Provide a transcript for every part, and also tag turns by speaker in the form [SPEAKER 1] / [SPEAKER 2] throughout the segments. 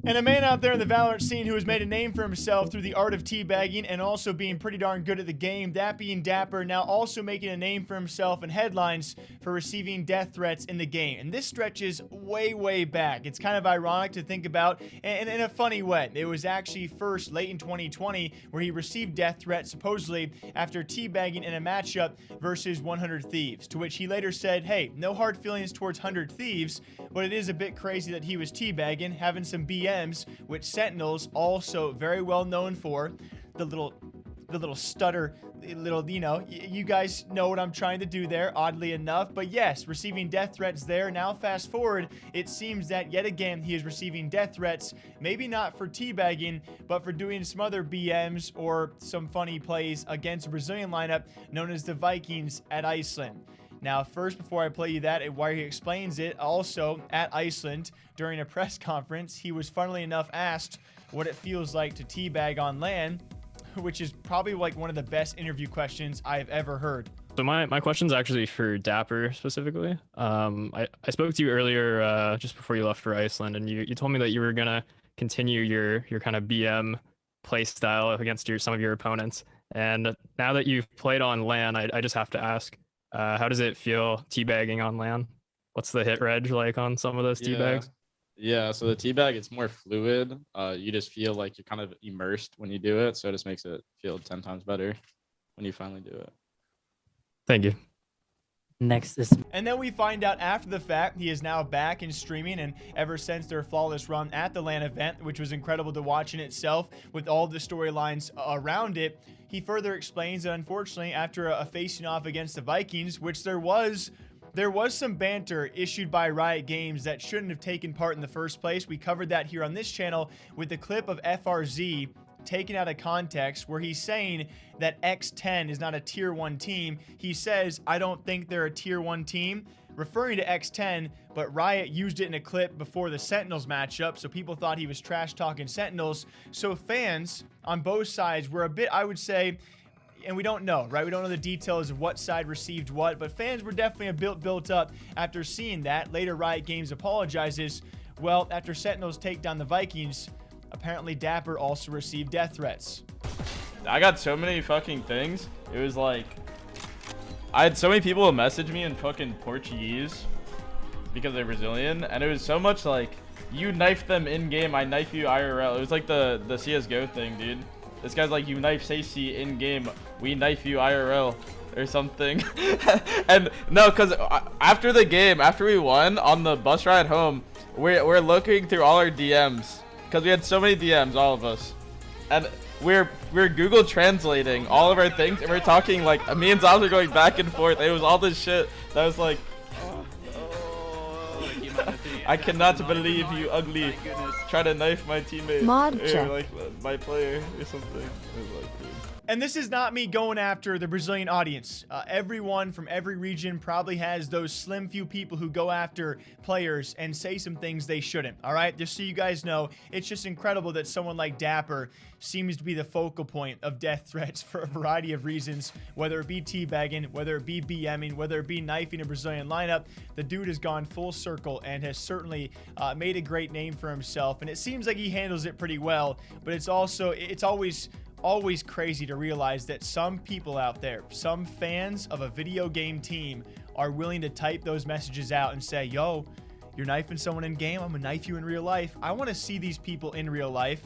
[SPEAKER 1] And a man out there in the Valorant scene who has made a name for himself through the art of teabagging and also being pretty darn good at the game, that being Dapr, now also making a name for himself in headlines for receiving death threats in the game. And this stretches way, way back. It's kind of ironic to think about, and in a funny way. It was actually first late in 2020 where he received death threats supposedly after teabagging in a matchup versus 100 Thieves, to which he later said, hey, no hard feelings towards 100 Thieves, but it is a bit crazy that he was teabagging, having some BMs, which Sentinels also very well known for. The little stutter, you guys know what I'm trying to do there, oddly enough. But yes, receiving death threats there. Now fast forward, it seems that yet again he is receiving death threats, maybe not for teabagging, but for doing some other BMs or some funny plays against a Brazilian lineup known as the Vikings at Iceland. Now, first, before I play you that, where he explains it, also at Iceland, during a press conference, he was funnily enough asked what it feels like to teabag on LAN, which is probably like one of the best interview questions I've ever heard.
[SPEAKER 2] So my question's actually for Dapr specifically. I spoke to you earlier just before you left for Iceland, and you told me that you were gonna continue your kind of BM play style against some of your opponents. And now that you've played on LAN, I just have to ask, how does it feel teabagging on LAN? What's the hit reg like on some of those teabags?
[SPEAKER 3] Yeah, so the teabag, it's more fluid. You just feel like you're kind of immersed when you do it, so it just makes it feel 10 times better when you finally do it.
[SPEAKER 2] Thank you.
[SPEAKER 4] Next is...
[SPEAKER 1] And then we find out after the fact he is now back in streaming, and ever since their flawless run at the LAN event, which was incredible to watch in itself with all the storylines around it, he further explains that unfortunately after a facing off against the Vikings, which there was some banter issued by Riot Games that shouldn't have taken part in the first place. We covered that here on this channel with a clip of FRZ taken out of context where he's saying that X10 is not a tier 1 team. He says, I don't think they're a tier 1 team, referring to X10, but Riot used it in a clip before the Sentinels matchup, so people thought he was trash talking Sentinels. So fans on both sides were a bit, I would say, and we don't know, right? We don't know the details of what side received what, but fans were definitely a bit built up after seeing that. Later, Riot Games apologizes. Well, after Sentinels take down the Vikings, apparently Dapr also received death threats.
[SPEAKER 5] I got so many fucking things. It was like, I had so many people message me in fucking Portuguese because they're Brazilian, and it was so much like, you knife them in game, I knife you IRL. It was like the CSGO thing, dude. This guy's like, you knife Stacy in game, we knife you IRL or something. And no, because after the game, after we won on the bus ride home, we're looking through all our DMs because we had so many DMs, all of us, and we're Google translating all of our things, and we're talking like, me and Zobs are going back and forth. It was all this shit that was like, I cannot believe you ugly try to knife my teammate or like my player or something. It was like, dude.
[SPEAKER 1] And this is not me going after the Brazilian audience. Everyone from every region probably has those slim few people who go after players and say some things they shouldn't, all right? Just so you guys know, it's just incredible that someone like Dapr seems to be the focal point of death threats for a variety of reasons, whether it be teabagging, whether it be BMing, whether it be knifing a Brazilian lineup. The dude has gone full circle and has certainly made a great name for himself, and it seems like he handles it pretty well, but it's always crazy to realize that some people out there, some fans of a video game team, are willing to type those messages out and say, yo, you're knifing someone in game, I'm gonna knife you in real life. I want to see these people in real life,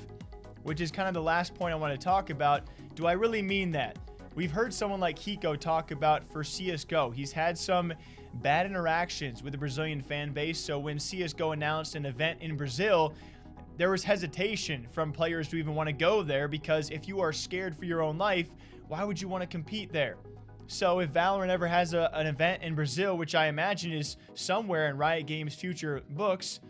[SPEAKER 1] which is kind of the last point I want to talk about. Do I really mean that? We've heard someone like Hiko talk about for CSGO. He's had some bad interactions with the Brazilian fan base, so when CSGO announced an event in Brazil, there was hesitation from players to even want to go there, because if you are scared for your own life, why would you want to compete there? So if Valorant ever has an event in Brazil, which I imagine is somewhere in Riot Games' future books,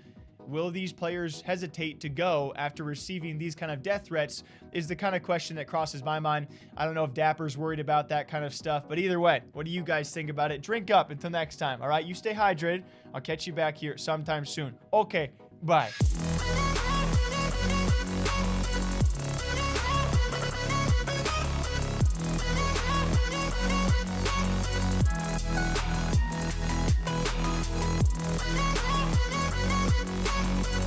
[SPEAKER 1] will these players hesitate to go after receiving these kind of death threats is the kind of question that crosses my mind. I don't know if Dapper's worried about that kind of stuff, but either way, what do you guys think about it? Drink up until next time, all right? You stay hydrated. I'll catch you back here sometime soon. Okay, bye.
[SPEAKER 6] Yeah.